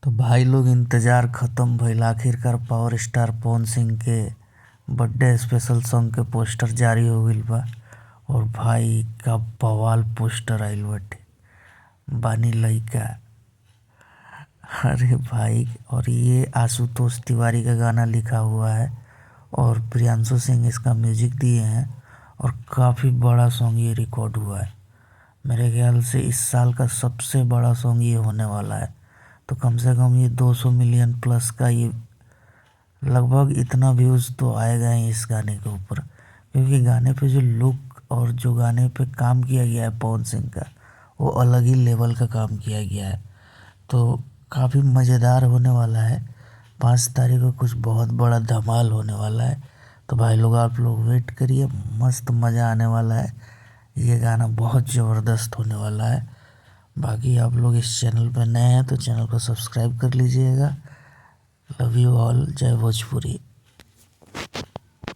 तो भाई लोग इंतज़ार ख़त्म भइल। आखिरकार पावर स्टार पवन सिंह के बर्थडे स्पेशल सॉन्ग के पोस्टर जारी हो गइल बा। और भाई का बवाल पोस्टर आइल बाटे। बानी लइका। अरे भाई, और ये आशुतोष तिवारी का गाना लिखा हुआ है और प्रियांशु सिंह इसका म्यूजिक दिए हैं। और काफ़ी बड़ा सॉन्ग ये रिकॉर्ड हुआ है। मेरे ख्याल से इस साल का सबसे बड़ा सॉन्ग ये होने वाला है। तो कम से कम ये 200 मिलियन प्लस का, ये लगभग इतना व्यूज़ तो आएगा ही इस गाने के ऊपर। क्योंकि गाने पे जो लुक और जो गाने पे काम किया गया है पवन सिंह का, वो अलग ही लेवल का काम किया गया है। तो काफ़ी मज़ेदार होने वाला है। 5 तारीख को कुछ बहुत बड़ा धमाल होने वाला है। तो भाई लोग, आप लोग वेट करिए, मस्त मज़ा आने वाला है। ये गाना बहुत ज़बरदस्त होने वाला है। बाकी आप लोग इस चैनल पर नए हैं तो चैनल को सब्सक्राइब कर लीजिएगा। Love you all. जय भोजपुरी।